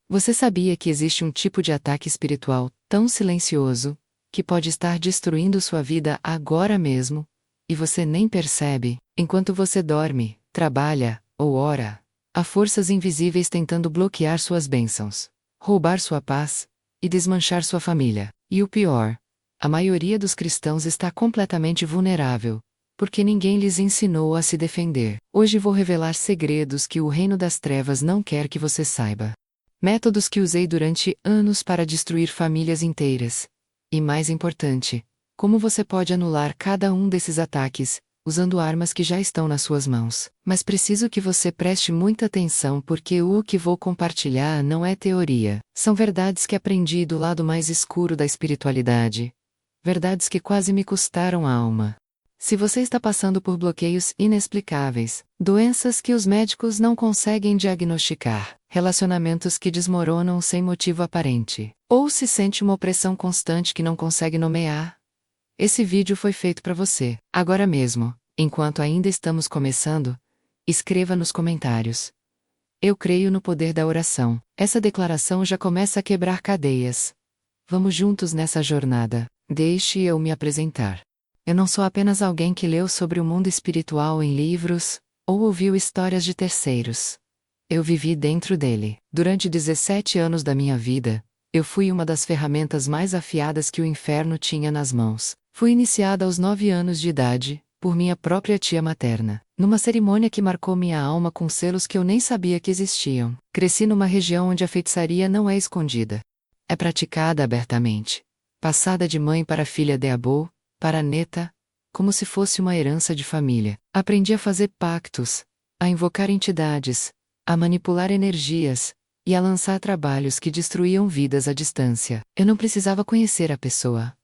Você sabia que existe um tipo de ataque espiritual tão silencioso, que pode estar destruindo sua vida agora mesmo, e você nem percebe, enquanto você dorme, trabalha, ou ora? Há forças invisíveis tentando bloquear suas bênçãos, roubar sua paz, e desmanchar sua família. E o pior, a maioria dos cristãos está completamente vulnerável, porque ninguém lhes ensinou a se defender. Hoje vou revelar segredos que o reino das trevas não quer que você saiba. Métodos que usei durante anos para destruir famílias inteiras. E mais importante, como você pode anular cada um desses ataques, usando armas que já estão nas suas mãos. Mas preciso que você preste muita atenção porque o que vou compartilhar não é teoria. São verdades que aprendi do lado mais escuro da espiritualidade. Verdades que quase me custaram a alma. Se você está passando por bloqueios inexplicáveis, doenças que os médicos não conseguem diagnosticar, relacionamentos que desmoronam sem motivo aparente, ou se sente uma opressão constante que não consegue nomear, esse vídeo foi feito para você. Agora mesmo, enquanto ainda estamos começando, escreva nos comentários: eu creio no poder da oração. Essa declaração já começa a quebrar cadeias. Vamos juntos nessa jornada. Deixe eu me apresentar. Eu não sou apenas alguém que leu sobre o mundo espiritual em livros, ou ouviu histórias de terceiros. Eu vivi dentro dele. Durante 17 anos da minha vida, eu fui uma das ferramentas mais afiadas que o inferno tinha nas mãos. Fui iniciada aos 9 anos de idade, por minha própria tia materna, numa cerimônia que marcou minha alma com selos que eu nem sabia que existiam. Cresci numa região onde a feitiçaria não é escondida. É praticada abertamente. Passada de mãe para filha de avô, para neta, como se fosse uma herança de família. Aprendi a fazer pactos, a invocar entidades, a manipular energias, e a lançar trabalhos que destruíam vidas à distância. Eu não precisava conhecer a pessoa.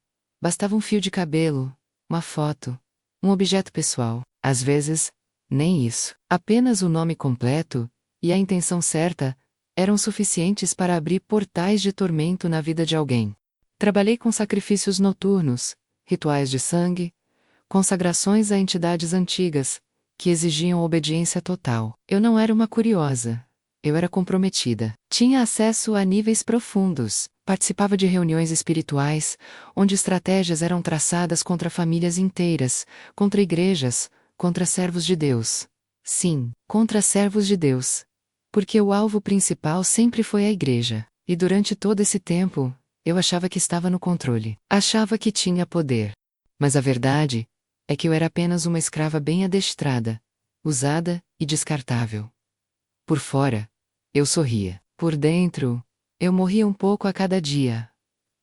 Bastava um fio de cabelo, uma foto, um objeto pessoal. Às vezes, nem isso. Apenas o nome completo, e a intenção certa, eram suficientes para abrir portais de tormento na vida de alguém. Trabalhei com sacrifícios noturnos, rituais de sangue, consagrações a entidades antigas, que exigiam obediência total. Eu não era uma curiosa. Eu era comprometida. Tinha acesso a níveis profundos. Participava de reuniões espirituais, onde estratégias eram traçadas contra famílias inteiras, contra igrejas, contra servos de Deus. Sim, contra servos de Deus. Porque o alvo principal sempre foi a igreja. E durante todo esse tempo, eu achava que estava no controle. Achava que tinha poder. Mas a verdade é que eu era apenas uma escrava bem adestrada, usada e descartável. Por fora, eu sorria. Por dentro, eu morria um pouco a cada dia.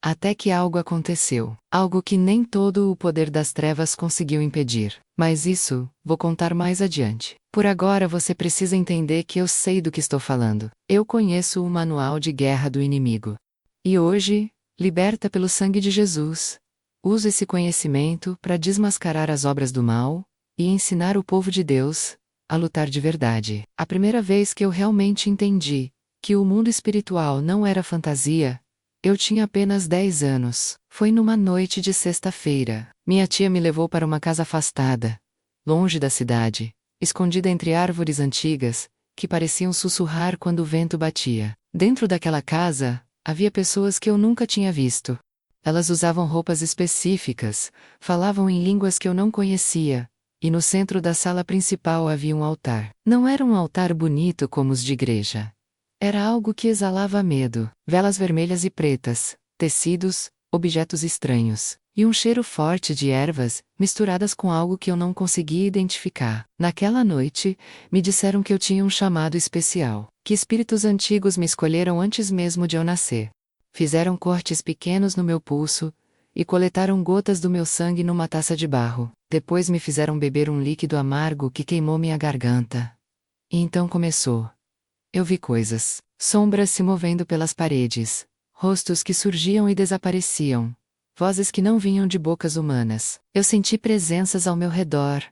Até que algo aconteceu. Algo que nem todo o poder das trevas conseguiu impedir. Mas isso, vou contar mais adiante. Por agora você precisa entender que eu sei do que estou falando. Eu conheço o manual de guerra do inimigo. E hoje, liberta pelo sangue de Jesus, uso esse conhecimento para desmascarar as obras do mal e ensinar o povo de Deus a lutar de verdade. A primeira vez que eu realmente entendi que o mundo espiritual não era fantasia, eu tinha apenas 10 anos. Foi numa noite de sexta-feira. Minha tia me levou para uma casa afastada, longe da cidade, escondida entre árvores antigas, que pareciam sussurrar quando o vento batia. Dentro daquela casa, havia pessoas que eu nunca tinha visto. Elas usavam roupas específicas, falavam em línguas que eu não conhecia, e no centro da sala principal havia um altar. Não era um altar bonito como os de igreja. Era algo que exalava medo, velas vermelhas e pretas, tecidos, objetos estranhos, e um cheiro forte de ervas, misturadas com algo que eu não conseguia identificar. Naquela noite, me disseram que eu tinha um chamado especial, que espíritos antigos me escolheram antes mesmo de eu nascer. Fizeram cortes pequenos no meu pulso, e coletaram gotas do meu sangue numa taça de barro. Depois me fizeram beber um líquido amargo que queimou minha garganta. E então começou. Eu vi coisas, sombras se movendo pelas paredes, rostos que surgiam e desapareciam, vozes que não vinham de bocas humanas. Eu senti presenças ao meu redor,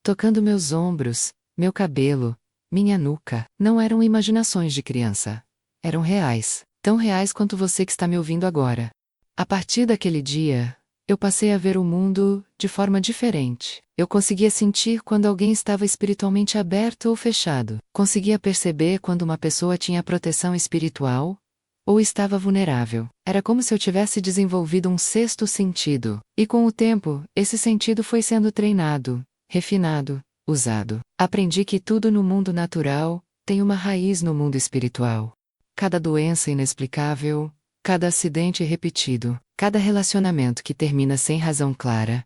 tocando meus ombros, meu cabelo, minha nuca. Não eram imaginações de criança. Eram reais, tão reais quanto você que está me ouvindo agora. A partir daquele dia, eu passei a ver o mundo de forma diferente. Eu conseguia sentir quando alguém estava espiritualmente aberto ou fechado. Conseguia perceber quando uma pessoa tinha proteção espiritual, ou estava vulnerável. Era como se eu tivesse desenvolvido um sexto sentido. E com o tempo, esse sentido foi sendo treinado, refinado, usado. Aprendi que tudo no mundo natural tem uma raiz no mundo espiritual. Cada doença inexplicável, cada acidente repetido, cada relacionamento que termina sem razão clara,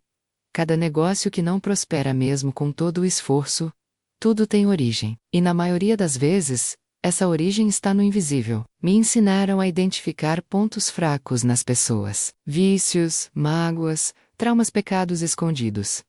cada negócio que não prospera mesmo com todo o esforço, tudo tem origem. E na maioria das vezes, essa origem está no invisível. Me ensinaram a identificar pontos fracos nas pessoas, vícios, mágoas, traumas, pecados escondidos.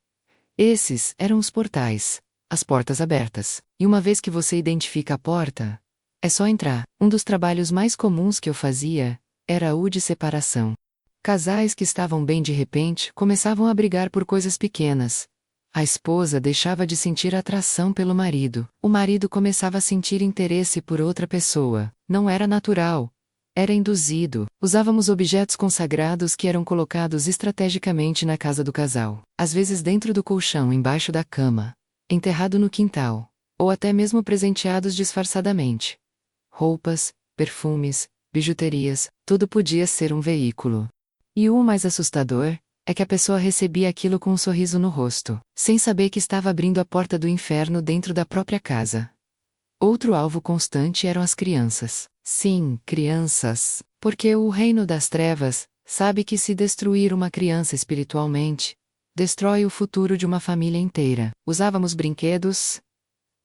Esses eram os portais, as portas abertas. E uma vez que você identifica a porta, é só entrar. Um dos trabalhos mais comuns que eu fazia era o de separação. Casais que estavam bem de repente começavam a brigar por coisas pequenas. A esposa deixava de sentir atração pelo marido. O marido começava a sentir interesse por outra pessoa. Não era natural. Era induzido. Usávamos objetos consagrados que eram colocados estrategicamente na casa do casal. Às vezes dentro do colchão, embaixo da cama, enterrado no quintal, ou até mesmo presenteados disfarçadamente. Roupas, perfumes, bijuterias, tudo podia ser um veículo. E o mais assustador é que a pessoa recebia aquilo com um sorriso no rosto, sem saber que estava abrindo a porta do inferno dentro da própria casa. Outro alvo constante eram as crianças. Sim, crianças, porque o reino das trevas sabe que se destruir uma criança espiritualmente, destrói o futuro de uma família inteira. Usávamos brinquedos,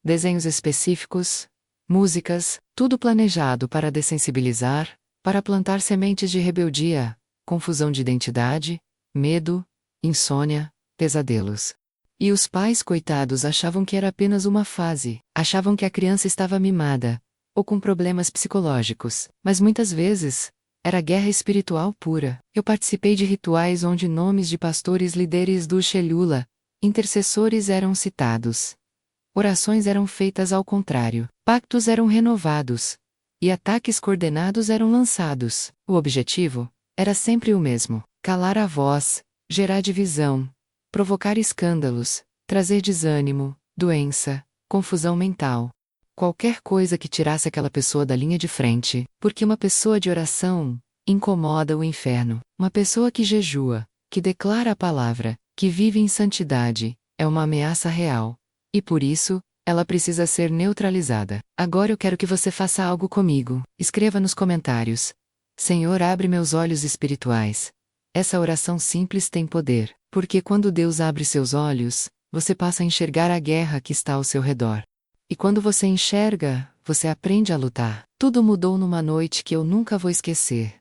desenhos específicos, músicas, tudo planejado para dessensibilizar, para plantar sementes de rebeldia, confusão de identidade, medo, insônia, pesadelos. E os pais coitados achavam que era apenas uma fase, achavam que a criança estava mimada, ou com problemas psicológicos, mas muitas vezes, era guerra espiritual pura. Eu participei de rituais onde nomes de pastores líderes do Shelula, intercessores eram citados. Orações eram feitas ao contrário, pactos eram renovados, e ataques coordenados eram lançados. O objetivo era sempre o mesmo: calar a voz, gerar divisão, provocar escândalos, trazer desânimo, doença, confusão mental. Qualquer coisa que tirasse aquela pessoa da linha de frente, porque uma pessoa de oração incomoda o inferno. Uma pessoa que jejua, que declara a palavra, que vive em santidade, é uma ameaça real. E por isso, ela precisa ser neutralizada. Agora eu quero que você faça algo comigo. Escreva nos comentários: Senhor, abre meus olhos espirituais. Essa oração simples tem poder, porque quando Deus abre seus olhos, você passa a enxergar a guerra que está ao seu redor. E quando você enxerga, você aprende a lutar. Tudo mudou numa noite que eu nunca vou esquecer.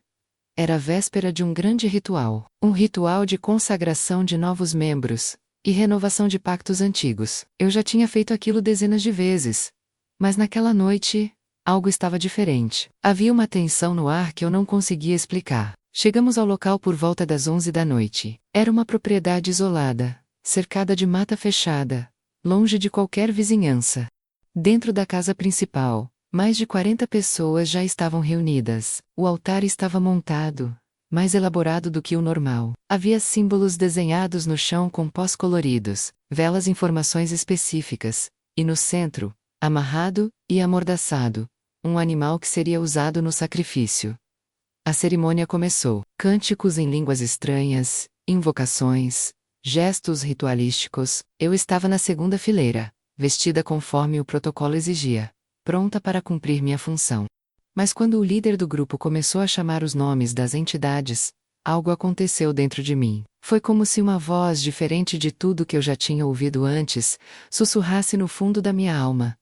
Era a véspera de um grande ritual, um ritual de consagração de novos membros e renovação de pactos antigos. Eu já tinha feito aquilo dezenas de vezes, mas naquela noite, algo estava diferente. Havia uma tensão no ar que eu não conseguia explicar. Chegamos ao local por volta das 11 da noite. Era uma propriedade isolada, cercada de mata fechada, longe de qualquer vizinhança. Dentro da casa principal, mais de 40 pessoas já estavam reunidas. O altar estava montado, mais elaborado do que o normal. Havia símbolos desenhados no chão com pós coloridos, velas em formações específicas, e no centro, amarrado e amordaçado, um animal que seria usado no sacrifício. A cerimônia começou. Cânticos em línguas estranhas, invocações, gestos ritualísticos. Eu estava na segunda fileira, vestida conforme o protocolo exigia, pronta para cumprir minha função. Mas quando o líder do grupo começou a chamar os nomes das entidades, algo aconteceu dentro de mim. Foi como se uma voz diferente de tudo que eu já tinha ouvido antes, sussurrasse no fundo da minha alma.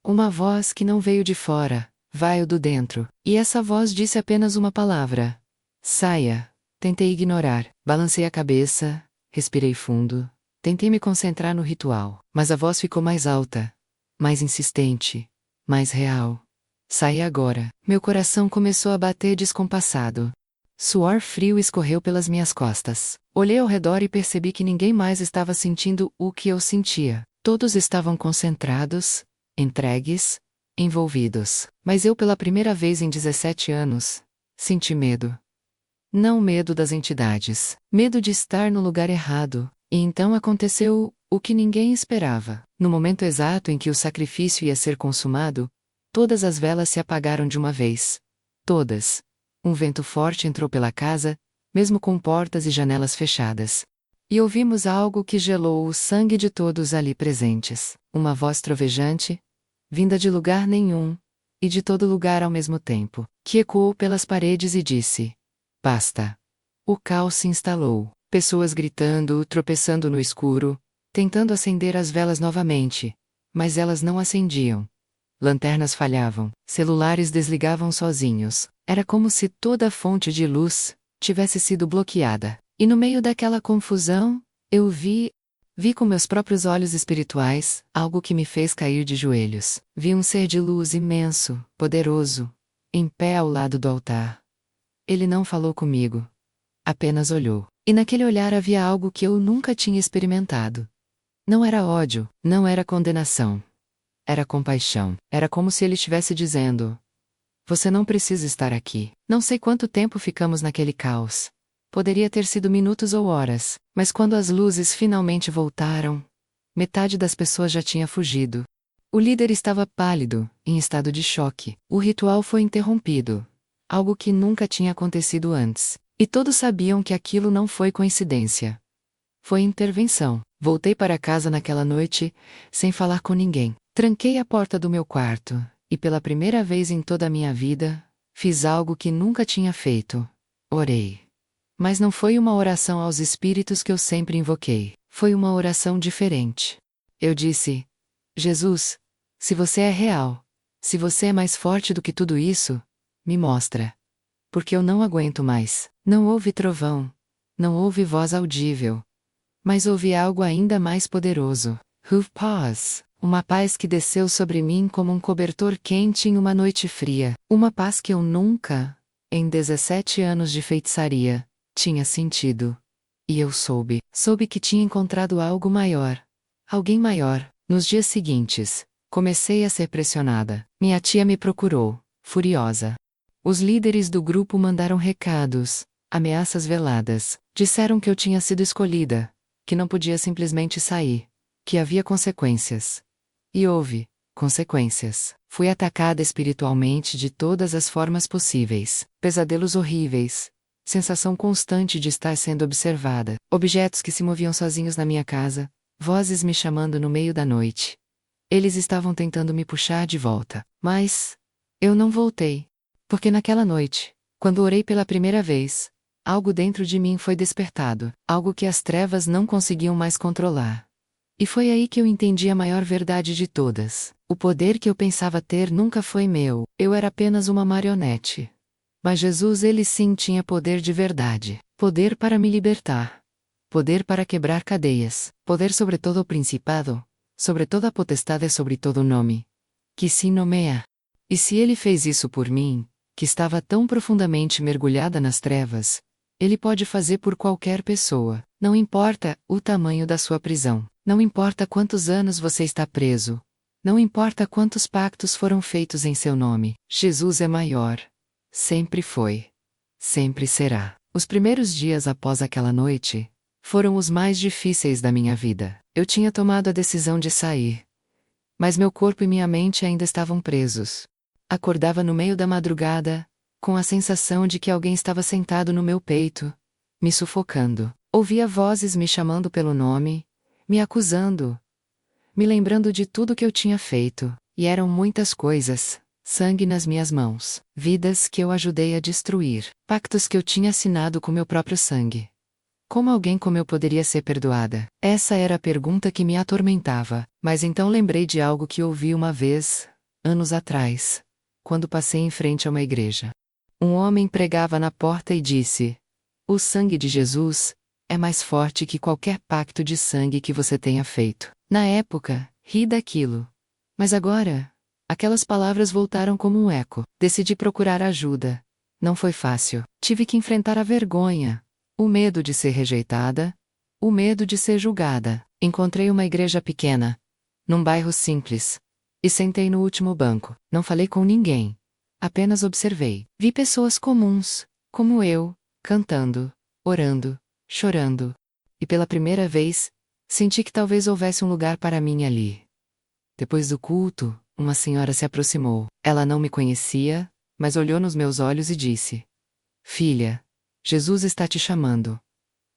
Uma voz que não veio de fora, veio do dentro. E essa voz disse apenas uma palavra: saia. Tentei ignorar, balancei a cabeça, respirei fundo, tentei me concentrar no ritual, mas a voz ficou mais alta, mais insistente, mais real. Saia agora. Meu coração começou a bater descompassado. Suor frio escorreu pelas minhas costas. Olhei ao redor e percebi que ninguém mais estava sentindo o que eu sentia. Todos estavam concentrados, entregues, envolvidos. Mas eu, pela primeira vez em 17 anos, senti medo. Não medo das entidades, medo de estar no lugar errado. E então aconteceu o que ninguém esperava. No momento exato em que o sacrifício ia ser consumado, todas as velas se apagaram de uma vez. Todas. Um vento forte entrou pela casa, mesmo com portas e janelas fechadas. E ouvimos algo que gelou o sangue de todos ali presentes. Uma voz trovejante, vinda de lugar nenhum, e de todo lugar ao mesmo tempo, que ecoou pelas paredes e disse: basta. O caos se instalou. Pessoas gritando, tropeçando no escuro, tentando acender as velas novamente, mas elas não acendiam. Lanternas falhavam, celulares desligavam sozinhos. Era como se toda a fonte de luz tivesse sido bloqueada. E no meio daquela confusão, eu vi com meus próprios olhos espirituais algo que me fez cair de joelhos. Vi um ser de luz imenso, poderoso, em pé ao lado do altar. Ele não falou comigo. Apenas olhou. E naquele olhar havia algo que eu nunca tinha experimentado. Não era ódio, não era condenação. Era compaixão. Era como se ele estivesse dizendo: você não precisa estar aqui. Não sei quanto tempo ficamos naquele caos. Poderia ter sido minutos ou horas, mas quando as luzes finalmente voltaram, metade das pessoas já tinha fugido. O líder estava pálido, em estado de choque. O ritual foi interrompido. Algo que nunca tinha acontecido antes. E todos sabiam que aquilo não foi coincidência. Foi intervenção. Voltei para casa naquela noite, sem falar com ninguém. Tranquei a porta do meu quarto, e pela primeira vez em toda a minha vida, fiz algo que nunca tinha feito. Orei. Mas não foi uma oração aos espíritos que eu sempre invoquei. Foi uma oração diferente. Eu disse: Jesus, se você é real, se você é mais forte do que tudo isso, me mostra. Porque eu não aguento mais. Não houve trovão. Não houve voz audível. Mas houve algo ainda mais poderoso. Paz. Uma paz que desceu sobre mim como um cobertor quente em uma noite fria. Uma paz que eu nunca, em 17 anos de feitiçaria, tinha sentido. E eu soube que tinha encontrado algo maior. Alguém maior. Nos dias seguintes, comecei a ser pressionada. Minha tia me procurou, furiosa. Os líderes do grupo mandaram recados, ameaças veladas. Disseram que eu tinha sido escolhida, que não podia simplesmente sair, que havia consequências. E houve consequências. Fui atacada espiritualmente de todas as formas possíveis. Pesadelos horríveis. Sensação constante de estar sendo observada. Objetos que se moviam sozinhos na minha casa. Vozes me chamando no meio da noite. Eles estavam tentando me puxar de volta. Mas eu não voltei. Porque naquela noite, quando orei pela primeira vez, algo dentro de mim foi despertado. Algo que as trevas não conseguiam mais controlar. E foi aí que eu entendi a maior verdade de todas. O poder que eu pensava ter nunca foi meu. Eu era apenas uma marionete. Mas Jesus, ele sim tinha poder de verdade. Poder para me libertar. Poder para quebrar cadeias. Poder sobre todo o principado. Sobre toda a potestade, sobre todo o nome. Que se nomeia. E se ele fez isso por mim, que estava tão profundamente mergulhada nas trevas, ele pode fazer por qualquer pessoa. Não importa o tamanho da sua prisão. Não importa quantos anos você está preso. Não importa quantos pactos foram feitos em seu nome. Jesus é maior. Sempre foi. Sempre será. Os primeiros dias após aquela noite foram os mais difíceis da minha vida. Eu tinha tomado a decisão de sair. Mas meu corpo e minha mente ainda estavam presos. Acordava no meio da madrugada, com a sensação de que alguém estava sentado no meu peito, me sufocando. Ouvia vozes me chamando pelo nome, me acusando, me lembrando de tudo que eu tinha feito, e eram muitas coisas. Sangue nas minhas mãos, vidas que eu ajudei a destruir, pactos que eu tinha assinado com meu próprio sangue. Como alguém como eu poderia ser perdoada? Essa era a pergunta que me atormentava, mas então lembrei de algo que ouvi uma vez, anos atrás, quando passei em frente a uma igreja. Um homem pregava na porta e disse: o sangue de Jesus é mais forte que qualquer pacto de sangue que você tenha feito. Na época, ri daquilo. Mas agora, aquelas palavras voltaram como um eco. Decidi procurar ajuda. Não foi fácil. Tive que enfrentar a vergonha, o medo de ser rejeitada, o medo de ser julgada. Encontrei uma igreja pequena, num bairro simples, e sentei no último banco. Não falei com ninguém. Apenas observei. Vi pessoas comuns, como eu, cantando, orando, chorando. E pela primeira vez, senti que talvez houvesse um lugar para mim ali. Depois do culto, uma senhora se aproximou. Ela não me conhecia, mas olhou nos meus olhos e disse: Filha, Jesus está te chamando.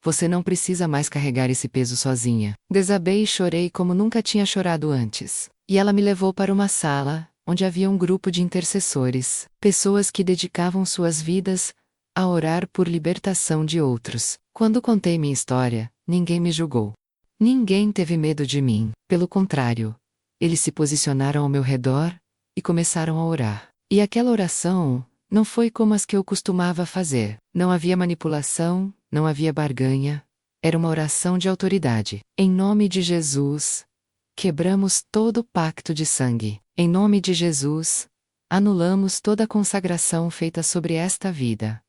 Você não precisa mais carregar esse peso sozinha. Desabei e chorei como nunca tinha chorado antes. E ela me levou para uma sala, onde havia um grupo de intercessores, pessoas que dedicavam suas vidas a orar por libertação de outros. Quando contei minha história, ninguém me julgou. Ninguém teve medo de mim. Pelo contrário, eles se posicionaram ao meu redor e começaram a orar. E aquela oração não foi como as que eu costumava fazer. Não havia manipulação, não havia barganha. Era uma oração de autoridade. Em nome de Jesus, quebramos todo pacto de sangue. Em nome de Jesus, anulamos toda a consagração feita sobre esta vida.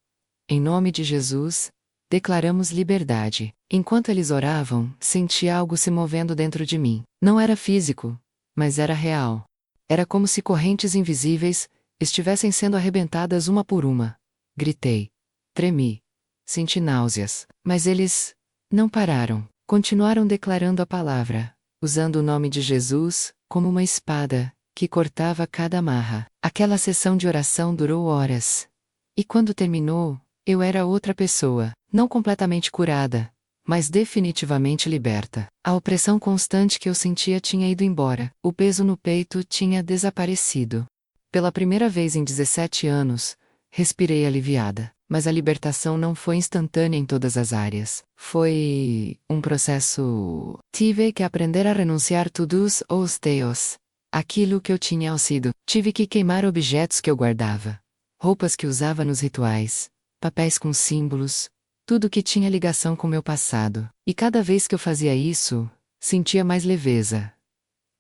Em nome de Jesus, declaramos liberdade. Enquanto eles oravam, senti algo se movendo dentro de mim. Não era físico, mas era real. Era como se correntes invisíveis estivessem sendo arrebentadas uma por uma. Gritei. Tremi. Senti náuseas. Mas eles não pararam. Continuaram declarando a palavra, usando o nome de Jesus como uma espada que cortava cada amarra. Aquela sessão de oração durou horas. E quando terminou, eu era outra pessoa, não completamente curada, mas definitivamente liberta. A opressão constante que eu sentia tinha ido embora. O peso no peito tinha desaparecido. Pela primeira vez em 17 anos, respirei aliviada. Mas a libertação não foi instantânea em todas as áreas. Foi um processo. Tive que aprender a renunciar todos os teus. Aquilo que eu tinha sido. Tive que queimar objetos que eu guardava. Roupas que usava nos rituais. Papéis com símbolos. Tudo que tinha ligação com meu passado. E cada vez que eu fazia isso, sentia mais leveza.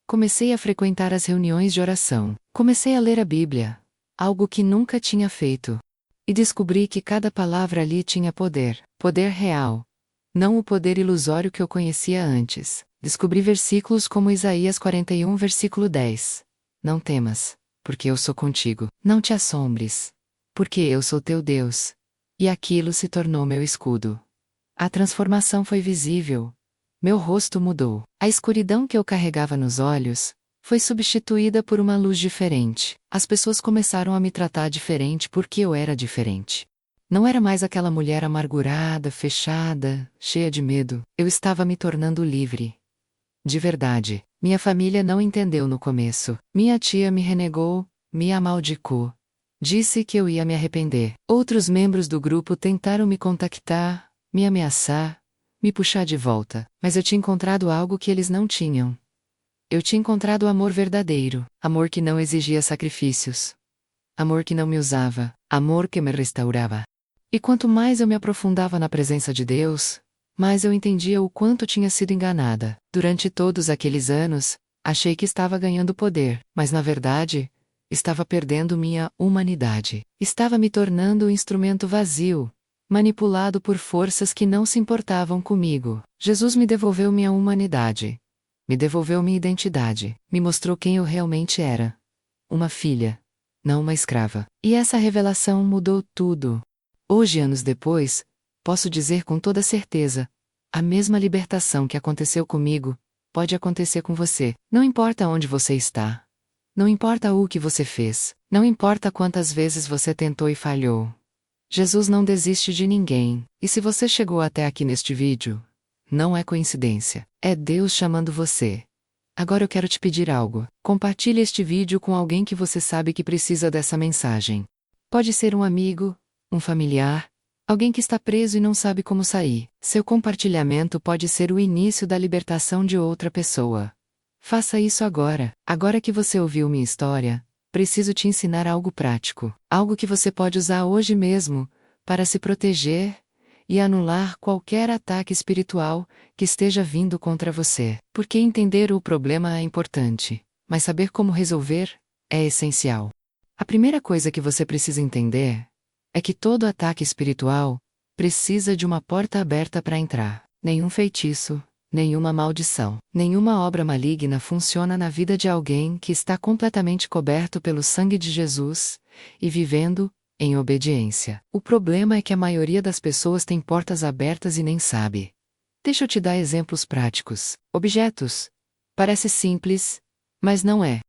Comecei a frequentar as reuniões de oração. Comecei a ler a Bíblia. Algo que nunca tinha feito. E descobri que cada palavra ali tinha poder. Poder real. Não o poder ilusório que eu conhecia antes. Descobri versículos como Isaías 41, versículo 10. Não temas, porque eu sou contigo. Não te assombres, porque eu sou teu Deus. E aquilo se tornou meu escudo. A transformação foi visível. Meu rosto mudou. A escuridão que eu carregava nos olhos foi substituída por uma luz diferente. As pessoas começaram a me tratar diferente porque eu era diferente. Não era mais aquela mulher amargurada, fechada, cheia de medo. Eu estava me tornando livre. De verdade. Minha família não entendeu no começo. Minha tia me renegou, me amaldiçoou. Disse que eu ia me arrepender. Outros membros do grupo tentaram me contactar, me ameaçar, me puxar de volta. Mas eu tinha encontrado algo que eles não tinham. Eu tinha encontrado amor verdadeiro, amor que não exigia sacrifícios, amor que não me usava, amor que me restaurava. E quanto mais eu me aprofundava na presença de Deus, mais eu entendia o quanto tinha sido enganada. Durante todos aqueles anos, achei que estava ganhando poder, mas na verdade, estava perdendo minha humanidade. Estava me tornando um instrumento vazio, manipulado por forças que não se importavam comigo. Jesus me devolveu minha humanidade. Me devolveu minha identidade, me mostrou quem eu realmente era. Uma filha, não uma escrava. E essa revelação mudou tudo. Hoje, anos depois, posso dizer com toda certeza, a mesma libertação que aconteceu comigo, pode acontecer com você. Não importa onde você está. Não importa o que você fez. Não importa quantas vezes você tentou e falhou. Jesus não desiste de ninguém. E se você chegou até aqui neste vídeo, não é coincidência. É Deus chamando você. Agora eu quero te pedir algo. Compartilhe este vídeo com alguém que você sabe que precisa dessa mensagem. Pode ser um amigo, um familiar, alguém que está preso e não sabe como sair. Seu compartilhamento pode ser o início da libertação de outra pessoa. Faça isso agora. Agora que você ouviu minha história, preciso te ensinar algo prático. Algo que você pode usar hoje mesmo, para se proteger e anular qualquer ataque espiritual que esteja vindo contra você. Porque entender o problema é importante, mas saber como resolver é essencial. A primeira coisa que você precisa entender é que todo ataque espiritual precisa de uma porta aberta para entrar. Nenhum feitiço, nenhuma maldição, nenhuma obra maligna funciona na vida de alguém que está completamente coberto pelo sangue de Jesus e vivendo em obediência. O problema é que a maioria das pessoas tem portas abertas e nem sabe. Deixa eu te dar exemplos práticos. Objetos. Parece simples, mas não é.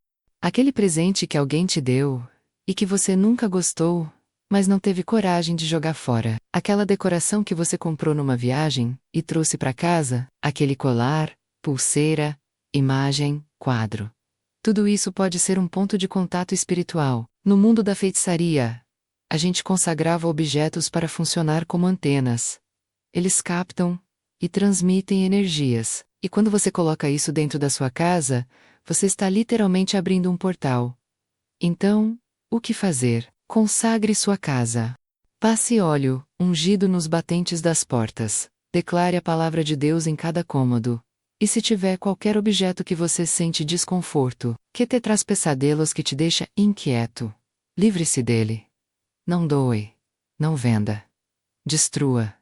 Aquele presente que alguém te deu, e que você nunca gostou, mas não teve coragem de jogar fora. Aquela decoração que você comprou numa viagem e trouxe para casa, aquele colar, pulseira, imagem, quadro. Tudo isso pode ser um ponto de contato espiritual. No mundo da feitiçaria, a gente consagrava objetos para funcionar como antenas. Eles captam e transmitem energias. E quando você coloca isso dentro da sua casa, você está literalmente abrindo um portal. Então, o que fazer? Consagre sua casa. Passe óleo, ungido nos batentes das portas. Declare a palavra de Deus em cada cômodo. E se tiver qualquer objeto que você sente desconforto, que te traz pesadelos que te deixa inquieto, livre-se dele. Não doe. Não venda. Destrua.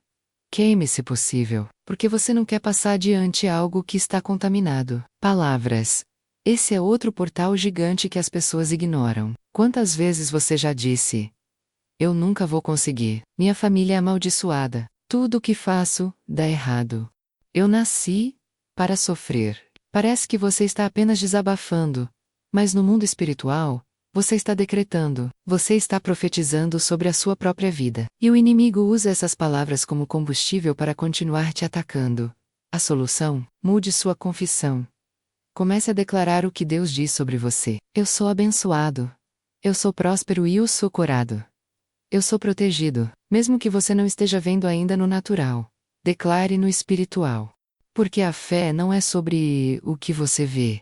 Queime se possível, porque você não quer passar adiante algo que está contaminado. Palavras. Esse é outro portal gigante que as pessoas ignoram. Quantas vezes você já disse: eu nunca vou conseguir, minha família é amaldiçoada, tudo o que faço dá errado. Eu nasci para sofrer. Parece que você está apenas desabafando, mas no mundo espiritual, você está decretando, você está profetizando sobre a sua própria vida. E o inimigo usa essas palavras como combustível para continuar te atacando. A solução? Mude sua confissão. Comece a declarar o que Deus diz sobre você. Eu sou abençoado. Eu sou próspero e eu sou curado. Eu sou protegido, mesmo que você não esteja vendo ainda no natural. Declare no espiritual. Porque a fé não é sobre o que você vê,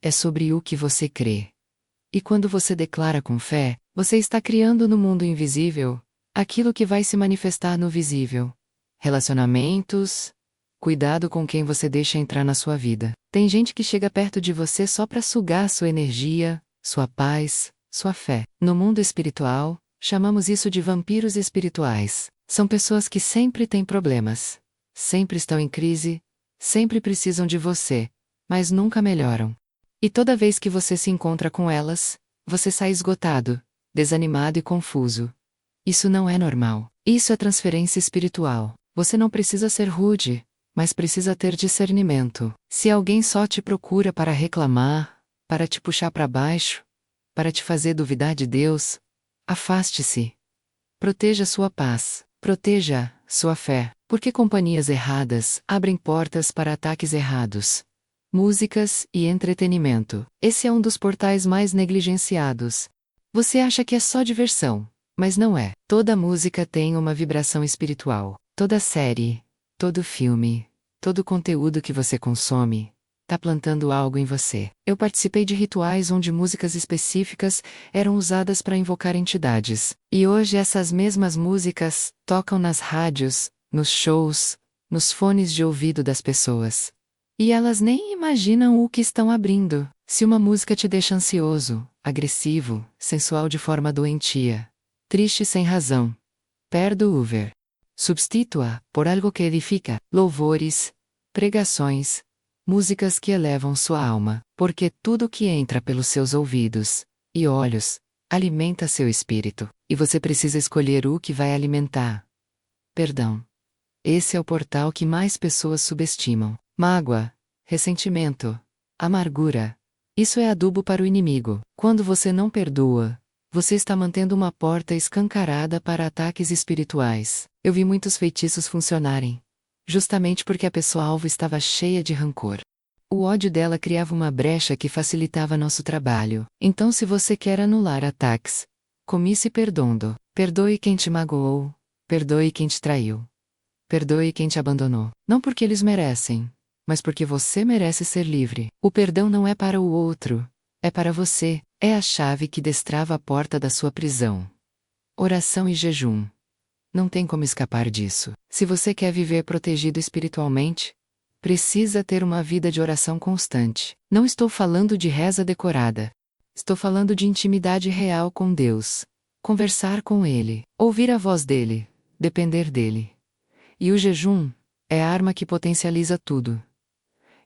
é sobre o que você crê. E quando você declara com fé, você está criando no mundo invisível aquilo que vai se manifestar no visível. Relacionamentos. Cuidado com quem você deixa entrar na sua vida. Tem gente que chega perto de você só para sugar sua energia, sua paz, sua fé. No mundo espiritual, chamamos isso de vampiros espirituais. São pessoas que sempre têm problemas, sempre estão em crise, sempre precisam de você, mas nunca melhoram. E toda vez que você se encontra com elas, você sai esgotado, desanimado e confuso. Isso não é normal. Isso é transferência espiritual. Você não precisa ser rude, mas precisa ter discernimento. Se alguém só te procura para reclamar, para te puxar para baixo, para te fazer duvidar de Deus, afaste-se. Proteja sua paz. Proteja sua fé, porque companhias erradas abrem portas para ataques errados. Músicas e entretenimento. Esse é um dos portais mais negligenciados. Você acha que é só diversão, mas não é. Toda música tem uma vibração espiritual. Toda série, todo filme, todo conteúdo que você consome, está plantando algo em você. Eu participei de rituais onde músicas específicas eram usadas para invocar entidades. E hoje essas mesmas músicas tocam nas rádios, nos shows, nos fones de ouvido das pessoas. E elas nem imaginam o que estão abrindo. Se uma música te deixa ansioso, agressivo, sensual de forma doentia, triste sem razão, perdoe. Substitua por algo que edifica. Louvores, pregações, músicas que elevam sua alma, porque tudo que entra pelos seus ouvidos e olhos alimenta seu espírito, e você precisa escolher o que vai alimentar. Perdão. Esse é o portal que mais pessoas subestimam. Mágoa, ressentimento, amargura. Isso é adubo para o inimigo. Quando você não perdoa, você está mantendo uma porta escancarada para ataques espirituais. Eu vi muitos feitiços funcionarem, justamente porque a pessoa-alvo estava cheia de rancor. O ódio dela criava uma brecha que facilitava nosso trabalho. Então, se você quer anular ataques, comece perdoando. Perdoe quem te magoou, perdoe quem te traiu, perdoe quem te abandonou. Não porque eles merecem, mas porque você merece ser livre. O perdão não é para o outro, é para você. É a chave que destrava a porta da sua prisão. Oração e jejum. Não tem como escapar disso. Se você quer viver protegido espiritualmente, precisa ter uma vida de oração constante. Não estou falando de reza decorada. Estou falando de intimidade real com Deus. Conversar com Ele, ouvir a voz dEle, depender dEle. E o jejum é a arma que potencializa tudo.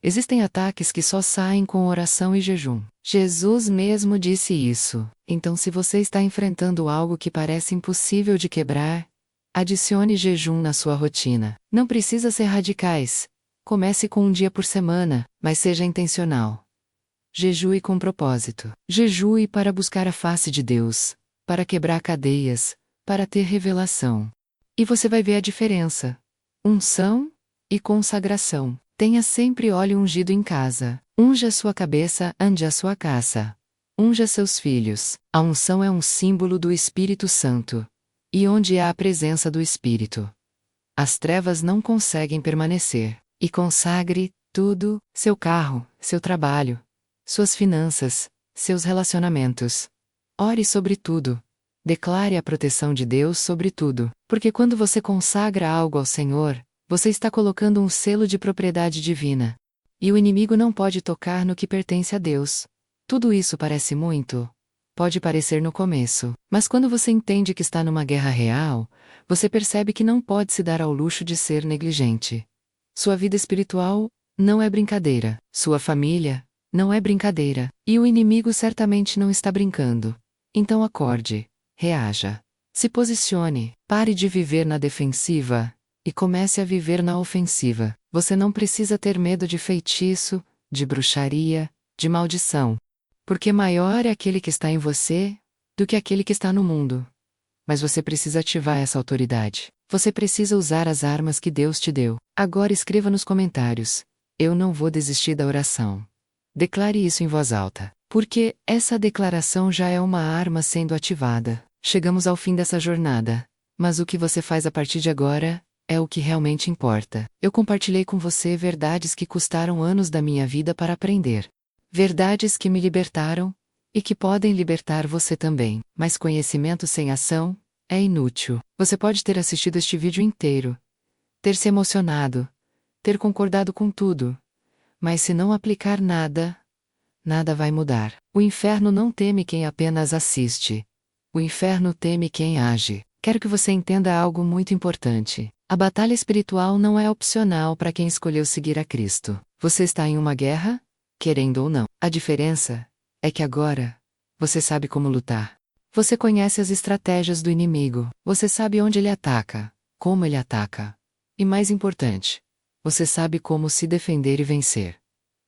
Existem ataques que só saem com oração e jejum. Jesus mesmo disse isso. Então, se você está enfrentando algo que parece impossível de quebrar, adicione jejum na sua rotina. Não precisa ser radicais. Comece com um dia por semana, mas seja intencional. Jejue com propósito. Jejue para buscar a face de Deus, para quebrar cadeias, para ter revelação. E você vai ver a diferença. Unção e consagração. Tenha sempre óleo ungido em casa. Unja sua cabeça, ande a sua casa. Unja seus filhos. A unção é um símbolo do Espírito Santo. E onde há a presença do Espírito, as trevas não conseguem permanecer. E consagre tudo: seu carro, seu trabalho, suas finanças, seus relacionamentos. Ore sobre tudo. Declare a proteção de Deus sobre tudo, porque quando você consagra algo ao Senhor, você está colocando um selo de propriedade divina. E o inimigo não pode tocar no que pertence a Deus. Tudo isso parece muito? Pode parecer no começo, mas quando você entende que está numa guerra real, você percebe que não pode se dar ao luxo de ser negligente. Sua vida espiritual não é brincadeira, sua família não é brincadeira, e o inimigo certamente não está brincando. Então acorde, reaja, se posicione, pare de viver na defensiva e comece a viver na ofensiva. Você não precisa ter medo de feitiço, de bruxaria, de maldição. Porque maior é aquele que está em você do que aquele que está no mundo. Mas você precisa ativar essa autoridade. Você precisa usar as armas que Deus te deu. Agora escreva nos comentários: eu não vou desistir da oração. Declare isso em voz alta, porque essa declaração já é uma arma sendo ativada. Chegamos ao fim dessa jornada, mas o que você faz a partir de agora é o que realmente importa. Eu compartilhei com você verdades que custaram anos da minha vida para aprender. Verdades que me libertaram e que podem libertar você também. Mas conhecimento sem ação é inútil. Você pode ter assistido este vídeo inteiro, ter se emocionado, ter concordado com tudo, mas se não aplicar nada, nada vai mudar. O inferno não teme quem apenas assiste. O inferno teme quem age. Quero que você entenda algo muito importante. A batalha espiritual não é opcional para quem escolheu seguir a Cristo. Você está em uma guerra, querendo ou não. A diferença é que agora você sabe como lutar. Você conhece as estratégias do inimigo. Você sabe onde ele ataca, como ele ataca. E mais importante, você sabe como se defender e vencer.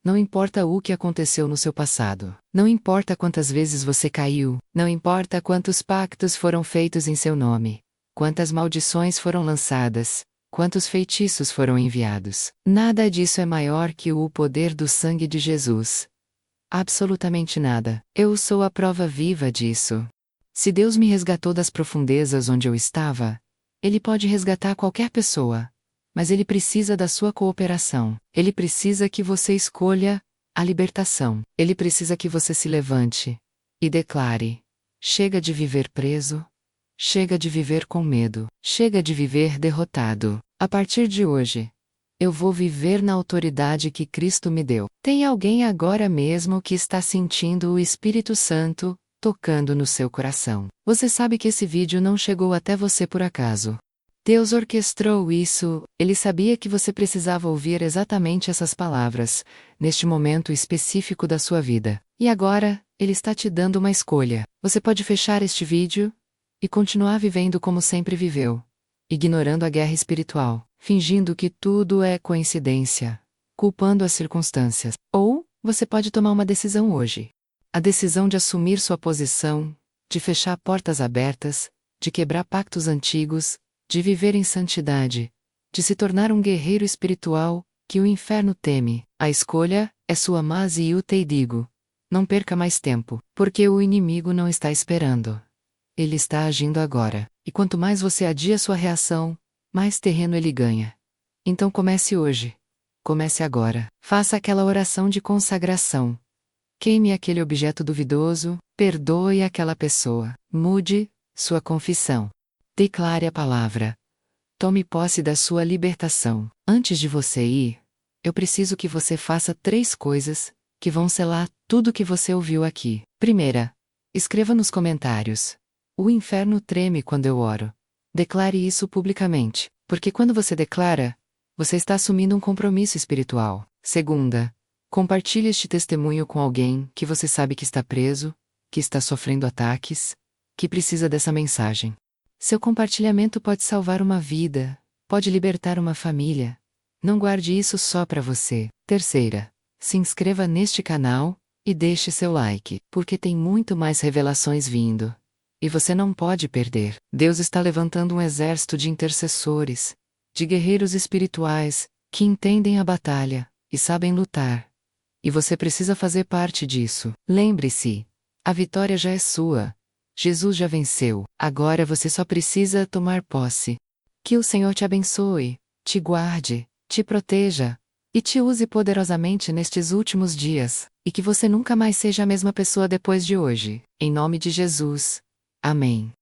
Não importa o que aconteceu no seu passado. Não importa quantas vezes você caiu. Não importa quantos pactos foram feitos em seu nome. Quantas maldições foram lançadas. Quantos feitiços foram enviados. Nada disso é maior que o poder do sangue de Jesus. Absolutamente nada. Eu sou a prova viva disso. Se Deus me resgatou das profundezas onde eu estava, Ele pode resgatar qualquer pessoa. Mas Ele precisa da sua cooperação. Ele precisa que você escolha a libertação. Ele precisa que você se levante e declare: chega de viver preso. Chega de viver com medo. Chega de viver derrotado. A partir de hoje, eu vou viver na autoridade que Cristo me deu. Tem alguém agora mesmo que está sentindo o Espírito Santo tocando no seu coração. Você sabe que esse vídeo não chegou até você por acaso. Deus orquestrou isso. Ele sabia que você precisava ouvir exatamente essas palavras, neste momento específico da sua vida. E agora, Ele está te dando uma escolha. Você pode fechar este vídeo e continuar vivendo como sempre viveu, ignorando a guerra espiritual, fingindo que tudo é coincidência, culpando as circunstâncias. Ou, você pode tomar uma decisão hoje. A decisão de assumir sua posição, de fechar portas abertas, de quebrar pactos antigos, de viver em santidade, de se tornar um guerreiro espiritual que o inferno teme. A escolha é sua, mas eu te digo: não perca mais tempo, porque o inimigo não está esperando. Ele está agindo agora. E quanto mais você adia sua reação, mais terreno ele ganha. Então comece hoje. Comece agora. Faça aquela oração de consagração. Queime aquele objeto duvidoso, perdoe aquela pessoa. Mude sua confissão. Declare a palavra. Tome posse da sua libertação. Antes de você ir, eu preciso que você faça 3 coisas que vão selar tudo que você ouviu aqui. Primeira, escreva nos comentários: o inferno treme quando eu oro. Declare isso publicamente, porque quando você declara, você está assumindo um compromisso espiritual. Segunda, compartilhe este testemunho com alguém que você sabe que está preso, que está sofrendo ataques, que precisa dessa mensagem. Seu compartilhamento pode salvar uma vida, pode libertar uma família. Não guarde isso só para você. Terceira, se inscreva neste canal e deixe seu like, porque tem muito mais revelações vindo. e você não pode perder. Deus está levantando um exército de intercessores, de guerreiros espirituais, que entendem a batalha e sabem lutar. E você precisa fazer parte disso. Lembre-se, a vitória já é sua. Jesus já venceu. Agora você só precisa tomar posse. Que o Senhor te abençoe, te guarde, te proteja e te use poderosamente nestes últimos dias, e que você nunca mais seja a mesma pessoa depois de hoje. Em nome de Jesus. Amém.